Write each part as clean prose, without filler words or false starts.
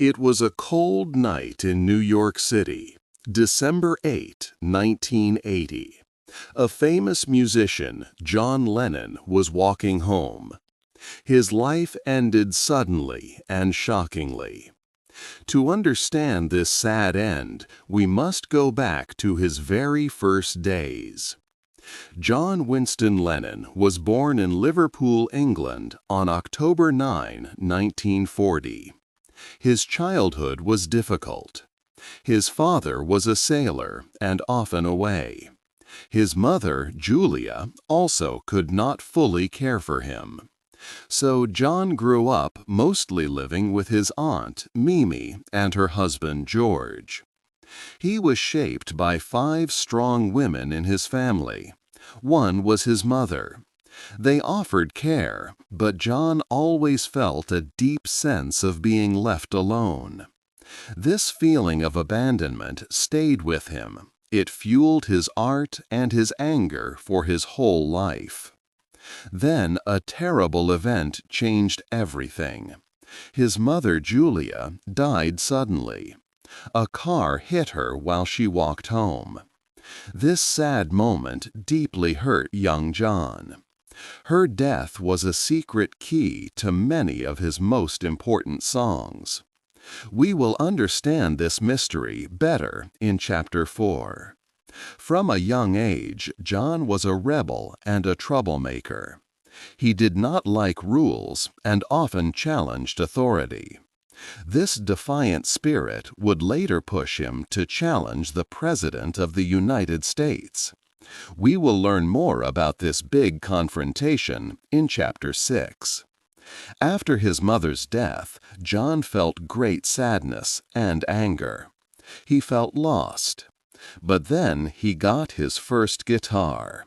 It was a cold night in New York City, December 8, 1980. A famous musician, John Lennon, was walking home. His life ended suddenly and shockingly. To understand this sad end, we must go back to his very first days. John Winston Lennon was born in Liverpool, England, on October 9, 1940. His childhood was difficult. His father was a sailor and often away. His mother, Julia, also could not fully care for him. So John grew up mostly living with his aunt, Mimi, and her husband, George. He was shaped by 5 strong women in his family. One was his mother. They offered care, but John always felt a deep sense of being left alone. This feeling of abandonment stayed with him. It fueled his art and his anger for his whole life. Then a terrible event changed everything. His mother, Julia, died suddenly. A car hit her while she walked home. This sad moment deeply hurt young John. Her death was a secret key to many of his most important songs. We will understand this mystery better in Chapter 4. From a young age, John was a rebel and a troublemaker. He did not like rules and often challenged authority. This defiant spirit would later push him to challenge the President of the United States. We will learn more about this big confrontation in Chapter 6. After his mother's death, John felt great sadness and anger. He felt lost. But then he got his first guitar.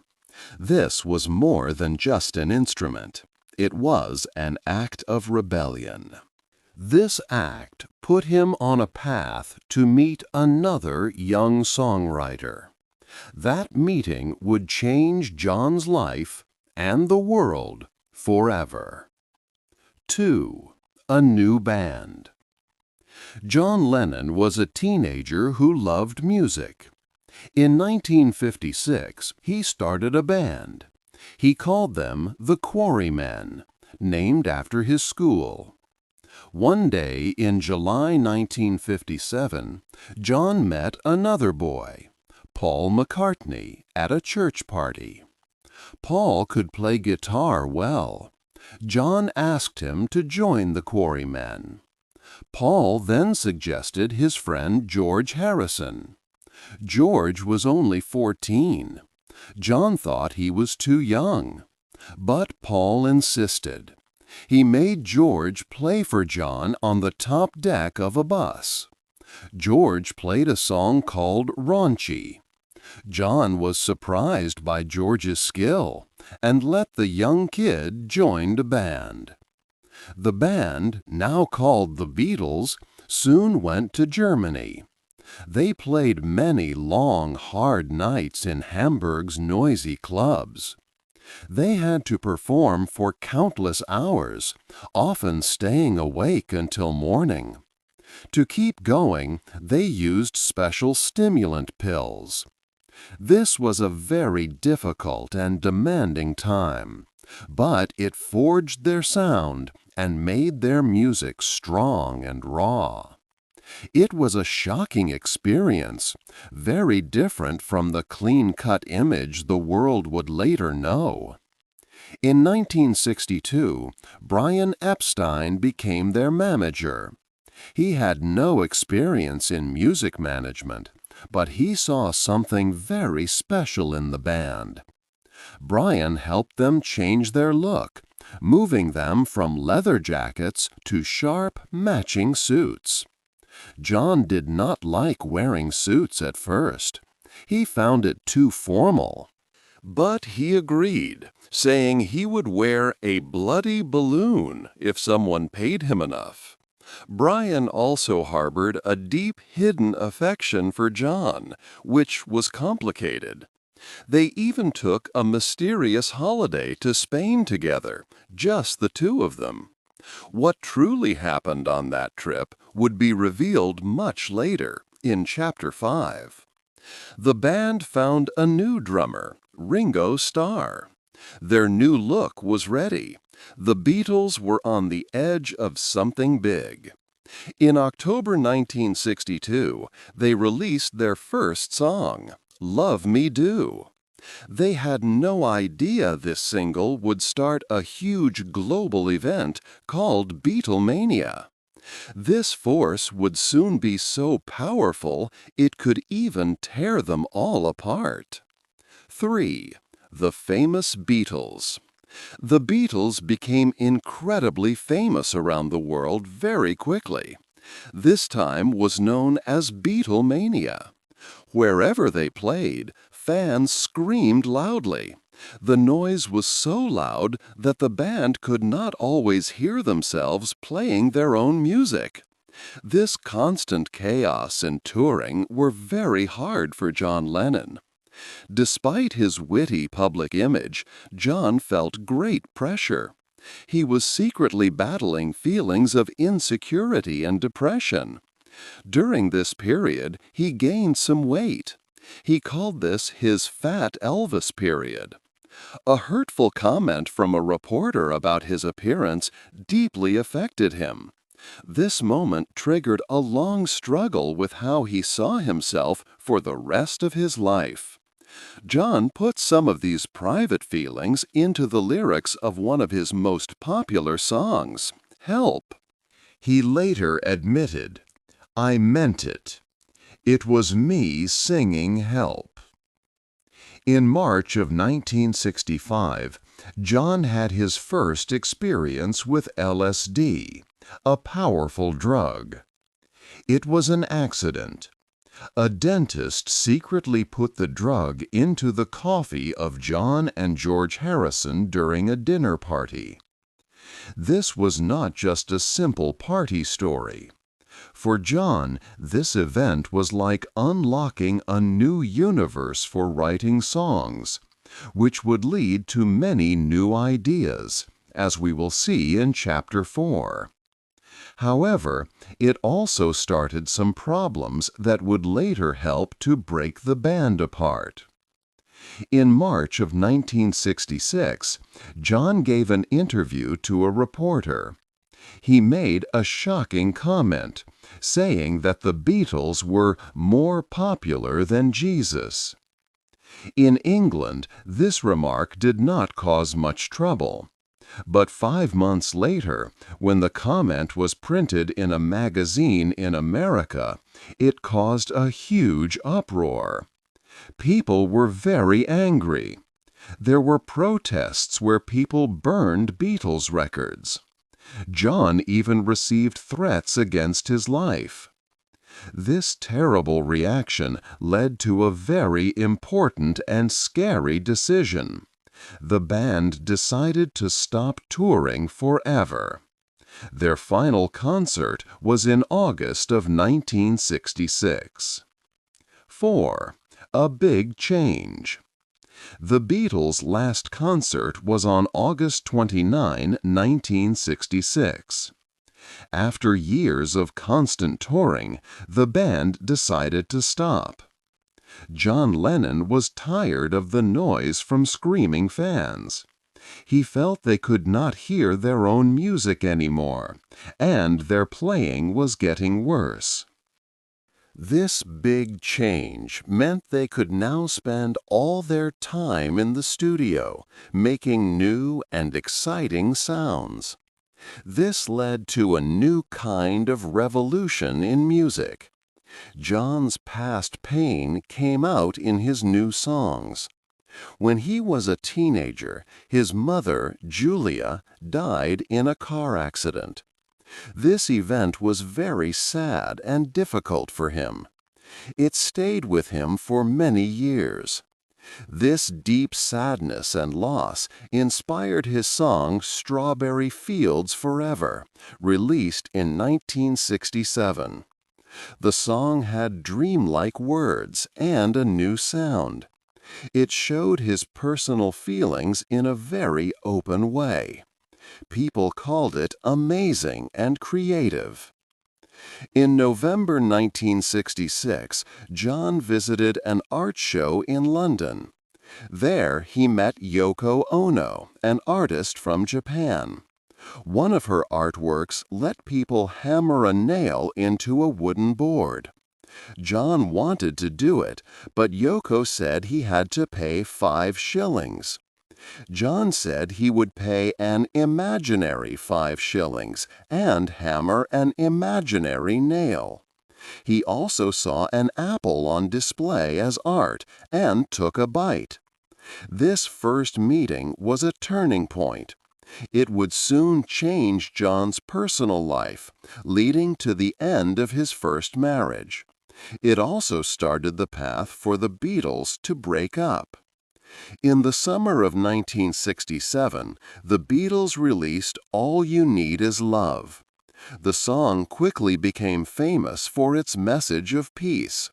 This was more than just an instrument. It was an act of rebellion. This act put him on a path to meet another young songwriter. That meeting would change John's life and the world forever. 2. A new band. John Lennon was a teenager who loved music. In 1956, he started a band. He called them the Quarrymen, named after his school. One day in July 1957, John met another boy, Paul McCartney, at a church party. Paul could play guitar well. John asked him to join the Quarrymen. Paul then suggested his friend George Harrison. George was only 14. John thought he was too young. But Paul insisted. He made George play for John on the top deck of a bus. George played a song called Raunchy. John was surprised by George's skill and let the young kid join the band. The band, now called the Beatles, soon went to Germany. They played many long, hard nights in Hamburg's noisy clubs. They had to perform for countless hours, often staying awake until morning. To keep going, they used special stimulant pills. This was a very difficult and demanding time, but it forged their sound and made their music strong and raw. It was a shocking experience, very different from the clean-cut image the world would later know. In 1962, Brian Epstein became their manager. He had no experience in music management, but he saw something very special in the band. Brian helped them change their look, moving them from leather jackets to sharp, matching suits. John did not like wearing suits at first. He found it too formal. But he agreed, saying he would wear a bloody balloon if someone paid him enough. Brian also harbored a deep hidden affection for John, which was complicated. They even took a mysterious holiday to Spain together, just the two of them. What truly happened on that trip would be revealed much later, in Chapter 5. The band found a new drummer, Ringo Starr. Their new look was ready. The Beatles were on the edge of something big. In October 1962, they released their first song, Love Me Do. They had no idea this single would start a huge global event called Beatlemania. This force would soon be so powerful it could even tear them all apart. 3. The famous Beatles. The Beatles became incredibly famous around the world very quickly. This time was known as Beatlemania. Wherever they played, fans screamed loudly. The noise was so loud that the band could not always hear themselves playing their own music. This constant chaos and touring were very hard for John Lennon. Despite his witty public image, John felt great pressure. He was secretly battling feelings of insecurity and depression. During this period, he gained some weight. He called this his Fat Elvis period. A hurtful comment from a reporter about his appearance deeply affected him. This moment triggered a long struggle with how he saw himself for the rest of his life. John put some of these private feelings into the lyrics of one of his most popular songs, Help. He later admitted, "I meant it. It was me singing Help." In March of 1965, John had his first experience with LSD, a powerful drug. It was an accident. A dentist secretly put the drug into the coffee of John and George Harrison during a dinner party. This was not just a simple party story. For John, this event was like unlocking a new universe for writing songs, which would lead to many new ideas, as we will see in Chapter 4. However, it also started some problems that would later help to break the band apart. In March of 1966, John gave an interview to a reporter. He made a shocking comment, saying that the Beatles were more popular than Jesus. In England, this remark did not cause much trouble. But 5 months later, when the comment was printed in a magazine in America, it caused a huge uproar. People were very angry. There were protests where people burned Beatles records. John even received threats against his life. This terrible reaction led to a very important and scary decision. The band decided to stop touring forever. Their final concert was in August of 1966. 4. A big change. The Beatles' last concert was on August 29, 1966. After years of constant touring, the band decided to stop. John Lennon was tired of the noise from screaming fans. He felt they could not hear their own music anymore, and their playing was getting worse. This big change meant they could now spend all their time in the studio, making new and exciting sounds. This led to a new kind of revolution in music. John's past pain came out in his new songs. When he was a teenager, his mother, Julia, died in a car accident. This event was very sad and difficult for him. It stayed with him for many years. This deep sadness and loss inspired his song Strawberry Fields Forever, released in 1967. The song had dreamlike words and a new sound. It showed his personal feelings in a very open way. People called it amazing and creative. In November 1966, John visited an art show in London. There, he met Yoko Ono, an artist from Japan. One of her artworks let people hammer a nail into a wooden board. John wanted to do it, but Yoko said he had to pay 5 shillings. John said he would pay an imaginary 5 shillings and hammer an imaginary nail. He also saw an apple on display as art and took a bite. This first meeting was a turning point. It would soon change John's personal life, leading to the end of his first marriage. It also started the path for the Beatles to break up. In the summer of 1967, the Beatles released All You Need Is Love. The song quickly became famous for its message of peace.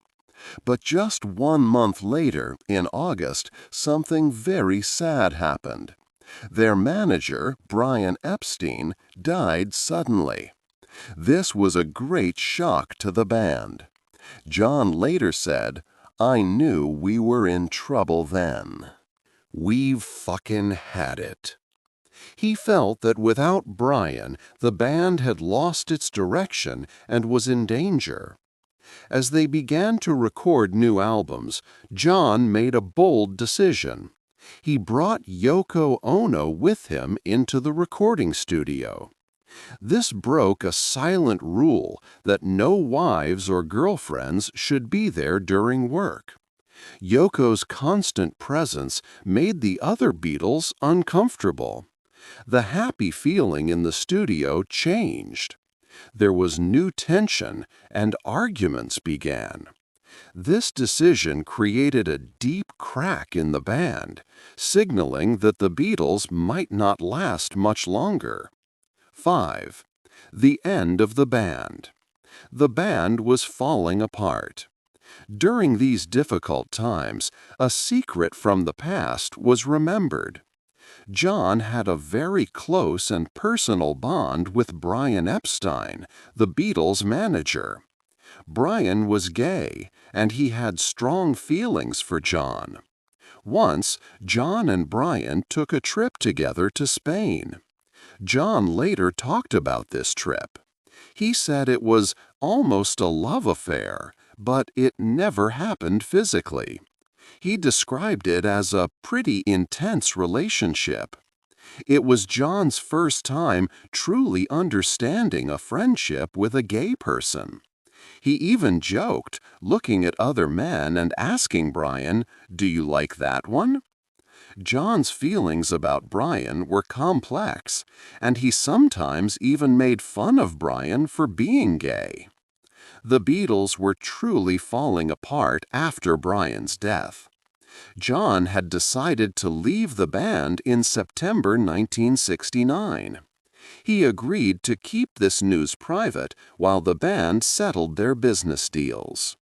But just 1 month later, in August, something very sad happened. Their manager, Brian Epstein, died suddenly. This was a great shock to the band. John later said, "I knew we were in trouble then. We've fucking had it." He felt that without Brian, the band had lost its direction and was in danger. As they began to record new albums, John made a bold decision. He brought Yoko Ono with him into the recording studio. This broke a silent rule that no wives or girlfriends should be there during work. Yoko's constant presence made the other Beatles uncomfortable. The happy feeling in the studio changed. There was new tension, and arguments began. This decision created a deep crack in the band, signaling that the Beatles might not last much longer. 5. The end of the band. The band was falling apart. During these difficult times, a secret from the past was remembered. John had a very close and personal bond with Brian Epstein, the Beatles' manager. Brian was gay, and he had strong feelings for John. Once, John and Brian took a trip together to Spain. John later talked about this trip. He said it was almost a love affair, but it never happened physically. He described it as a pretty intense relationship. It was John's first time truly understanding a friendship with a gay person. He even joked, looking at other men and asking Brian, "Do you like that one?" John's feelings about Brian were complex, and he sometimes even made fun of Brian for being gay. The Beatles were truly falling apart after Brian's death. John had decided to leave the band in September 1969. He agreed to keep this news private while the band settled their business deals.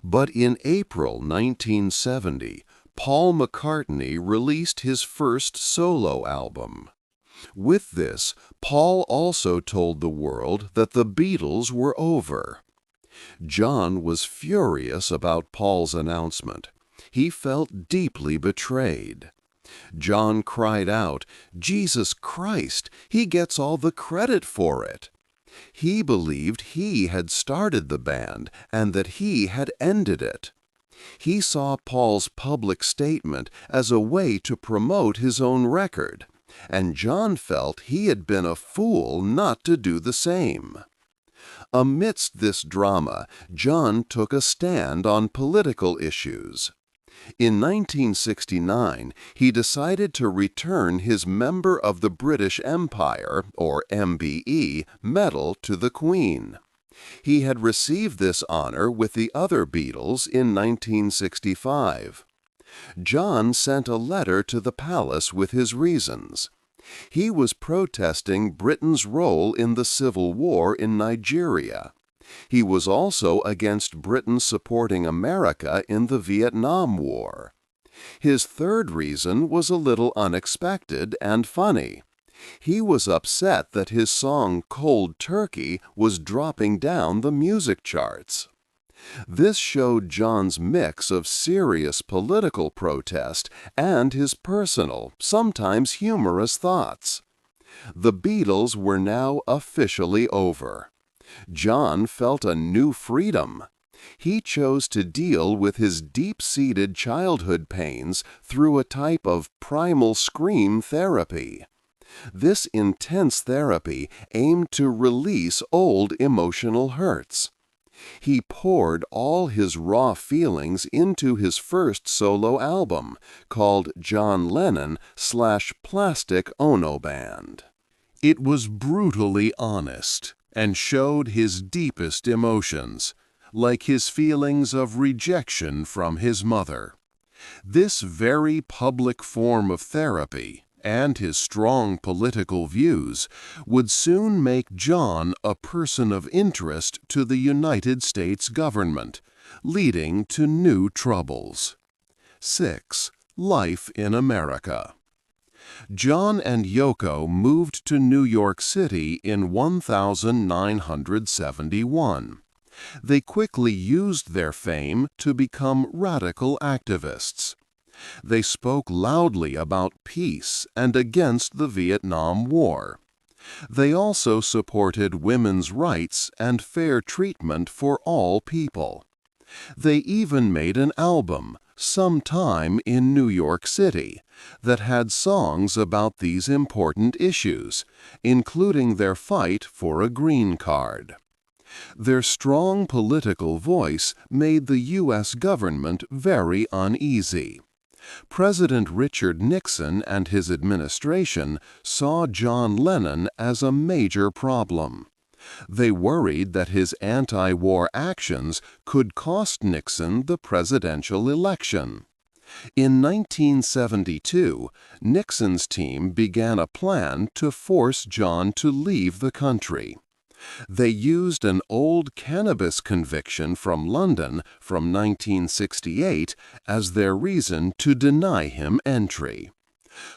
But in April 1970, Paul McCartney released his first solo album. With this, Paul also told the world that the Beatles were over. John was furious about Paul's announcement. He felt deeply betrayed. John cried out, "Jesus Christ, he gets all the credit for it." He believed he had started the band and that he had ended it. He saw Paul's public statement as a way to promote his own record, and John felt he had been a fool not to do the same. Amidst this drama, John took a stand on political issues. In 1969, he decided to return his Member of the British Empire, or MBE, medal to the Queen. He had received this honor with the other Beatles in 1965. John sent a letter to the palace with his reasons. He was protesting Britain's role in the Civil War in Nigeria. He was also against Britain supporting America in the Vietnam War. His third reason was a little unexpected and funny. He was upset that his song Cold Turkey was dropping down the music charts. This showed John's mix of serious political protest and his personal, sometimes humorous thoughts. The Beatles were now officially over. John felt a new freedom. He chose to deal with his deep-seated childhood pains through a type of primal scream therapy. This intense therapy aimed to release old emotional hurts. He poured all his raw feelings into his first solo album, called John Lennon / Plastic Ono Band. It was brutally honest and showed his deepest emotions, like his feelings of rejection from his mother. This very public form of therapy and his strong political views would soon make John a person of interest to the United States government, leading to new troubles. 6. Life in America. John and Yoko moved to New York City in 1971. They quickly used their fame to become radical activists. They spoke loudly about peace and against the Vietnam War. They also supported women's rights and fair treatment for all people. They even made an album, Sometime in New York City, that had songs about these important issues, including their fight for a green card. Their strong political voice made the U.S. government very uneasy. President Richard Nixon and his administration saw John Lennon as a major problem. They worried that his anti-war actions could cost Nixon the presidential election. In 1972, Nixon's team began a plan to force John to leave the country. They used an old cannabis conviction from London from 1968 as their reason to deny him entry.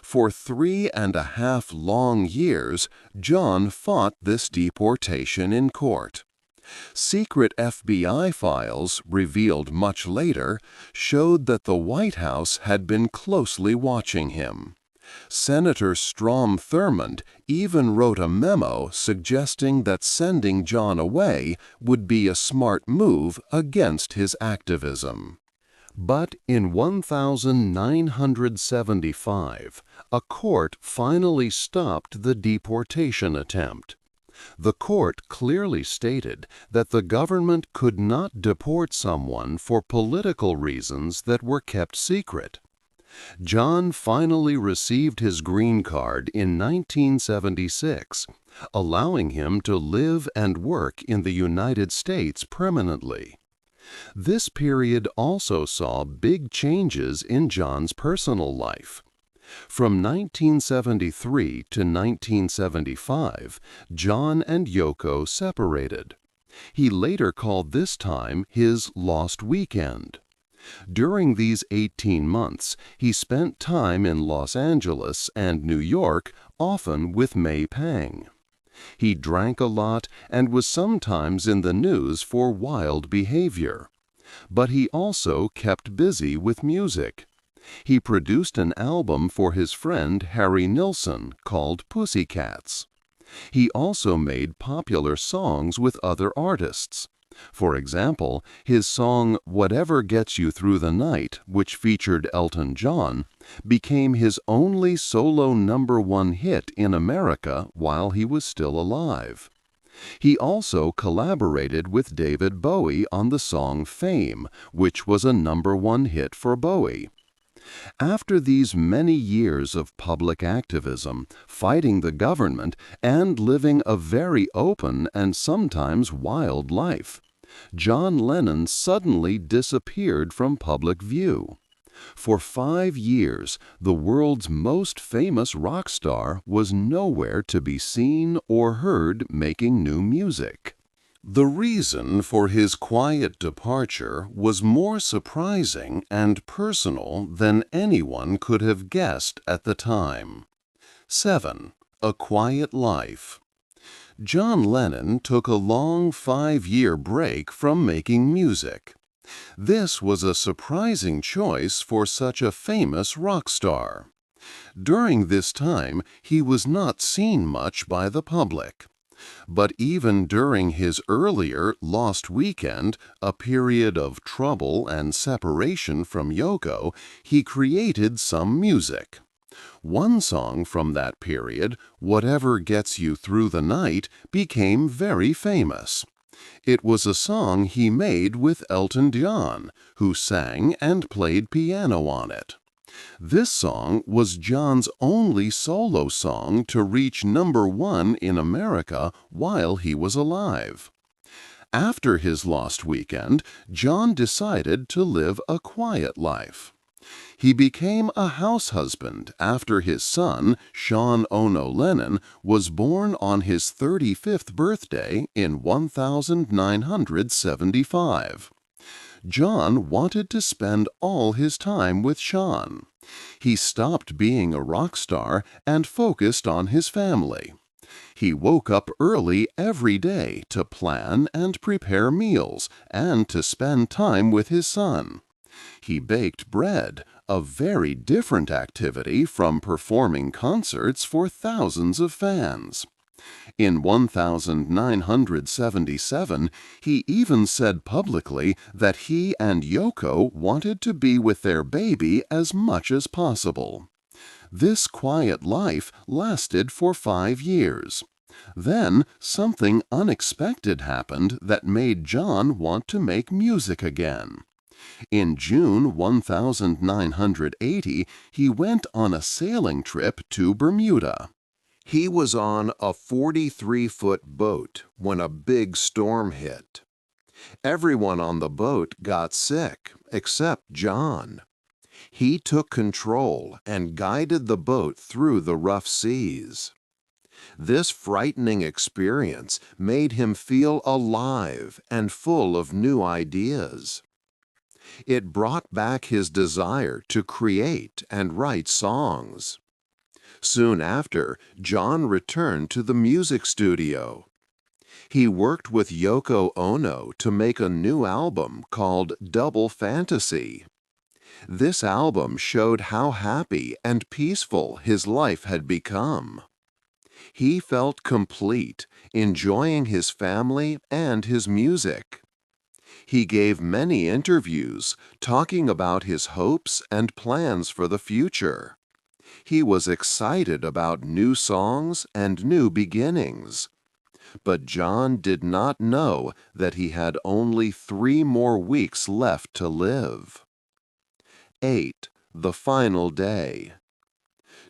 For 3.5 long years, John fought this deportation in court. Secret FBI files, revealed much later, showed that the White House had been closely watching him. Senator Strom Thurmond even wrote a memo suggesting that sending John away would be a smart move against his activism. But in 1975, a court finally stopped the deportation attempt. The court clearly stated that the government could not deport someone for political reasons that were kept secret. John finally received his green card in 1976, allowing him to live and work in the United States permanently. This period also saw big changes in John's personal life. From 1973 to 1975, John and Yoko separated. He later called this time his lost weekend. During these 18 months, he spent time in Los Angeles and New York, often with May Pang. He drank a lot and was sometimes in the news for wild behavior. But he also kept busy with music. He produced an album for his friend Harry Nilsson called Pussycats. He also made popular songs with other artists. For example, his song Whatever Gets You Through the Night, which featured Elton John, became his only solo #1 hit in America while he was still alive. He also collaborated with David Bowie on the song Fame, which was a #1 hit for Bowie. After these many years of public activism, fighting the government, and living a very open and sometimes wild life, John Lennon suddenly disappeared from public view. For 5 years, the world's most famous rock star was nowhere to be seen or heard making new music. The reason for his quiet departure was more surprising and personal than anyone could have guessed at the time. 7. A Quiet Life. John Lennon took a long 5-year break from making music. This was a surprising choice for such a famous rock star. During this time, he was not seen much by the public. But even during his earlier Lost Weekend, a period of trouble and separation from Yoko, he created some music. One song from that period, Whatever Gets You Through the Night, became very famous. It was a song he made with Elton John, who sang and played piano on it. This song was John's only solo song to reach #1 in America while he was alive. After his Lost Weekend, John decided to live a quiet life. He became a house husband after his son, John Lennon, was born on his 35th birthday in 1975. John wanted to spend all his time with Sean. He stopped being a rock star and focused on his family. He woke up early every day to plan and prepare meals and to spend time with his son. He baked bread, a very different activity from performing concerts for thousands of fans. In 1977, he even said publicly that he and Yoko wanted to be with their baby as much as possible. This quiet life lasted for 5 years. Then something unexpected happened that made John want to make music again. In June 1980, he went on a sailing trip to Bermuda. He was on a 43-foot boat when a big storm hit. Everyone on the boat got sick except John. He took control and guided the boat through the rough seas. This frightening experience made him feel alive and full of new ideas. It brought back his desire to create and write songs. Soon after, John returned to the music studio. He worked with Yoko Ono to make a new album called Double Fantasy. This album showed how happy and peaceful his life had become. He felt complete, enjoying his family and his music. He gave many interviews, talking about his hopes and plans for the future. He was excited about new songs and new beginnings. But John did not know that he had only 3 more weeks left to live. 8. The Final Day.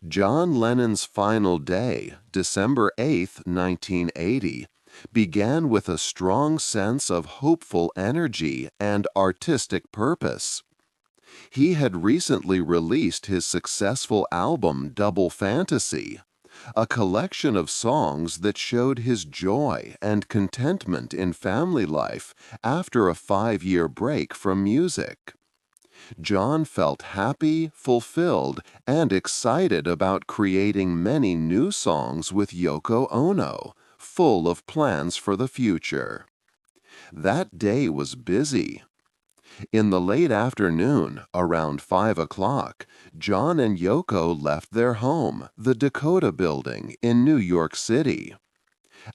John Lennon's final day, December 8, 1980, began with a strong sense of hopeful energy and artistic purpose. He had recently released his successful album Double Fantasy, a collection of songs that showed his joy and contentment in family life after a 5-year break from music. John felt happy, fulfilled, and excited about creating many new songs with Yoko Ono, full of plans for the future. That day was busy. In the late afternoon, around 5 o'clock, John and Yoko left their home, the Dakota Building in New York City.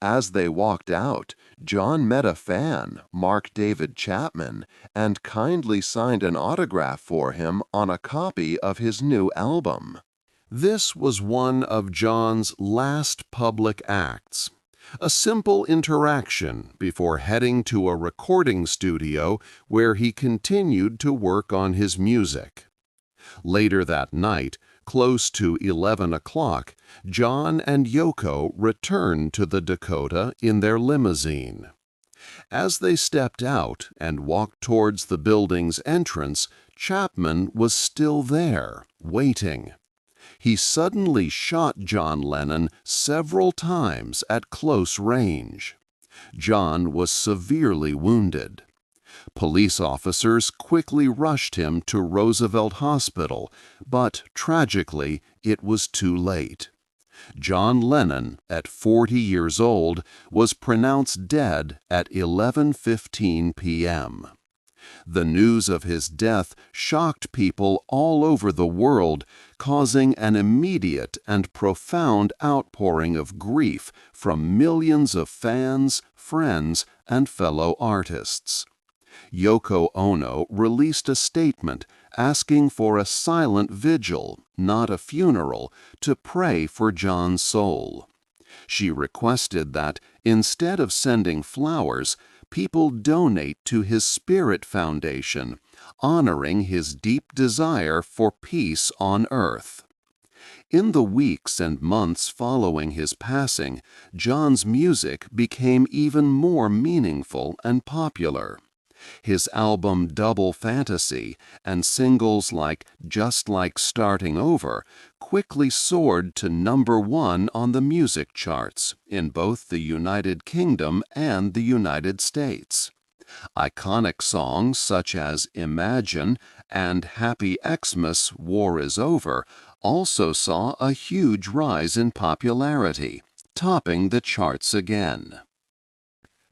As they walked out, John met a fan, Mark David Chapman, and kindly signed an autograph for him on a copy of his new album. This was one of John's last public acts. A simple interaction before heading to a recording studio where he continued to work on his music. Later that night, close to 11 o'clock, John and Yoko returned to the Dakota in their limousine. As they stepped out and walked towards the building's entrance, Chapman was still there, waiting. He suddenly shot John Lennon several times at close range. John was severely wounded. Police officers quickly rushed him to Roosevelt Hospital, but tragically, it was too late. John Lennon, at 40 years old, was pronounced dead at 11:15 p.m. The news of his death shocked people all over the world, causing an immediate and profound outpouring of grief from millions of fans, friends, and fellow artists. Yoko Ono released a statement asking for a silent vigil, not a funeral, to pray for John's soul. She requested that, instead of sending flowers, people donate to his Spirit Foundation, honoring his deep desire for peace on earth. In the weeks and months following his passing, John's music became even more meaningful and popular. His album Double Fantasy and singles like Just Like Starting Over quickly soared to #1 on the music charts in both the United Kingdom and the United States. Iconic songs such as Imagine and Happy Xmas, War Is Over also saw a huge rise in popularity, topping the charts again.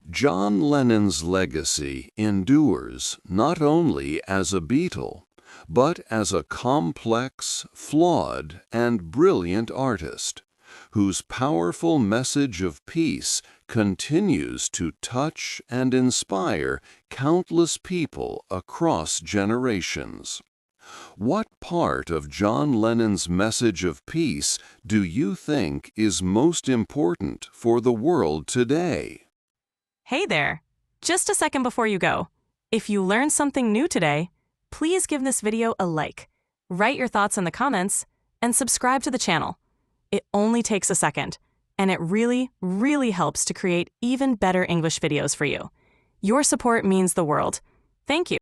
John Lennon's legacy endures not only as a Beatle, but as a complex, flawed, and brilliant artist, whose powerful message of peace continues to touch and inspire countless people across generations. What part of John Lennon's message of peace do you think is most important for the world today? Hey there! Just a second before you go. If you learned something new today, please give this video a like, write your thoughts in the comments, and subscribe to the channel. It only takes a second, and it really, really helps to create even better English videos for you. Your support means the world. Thank you.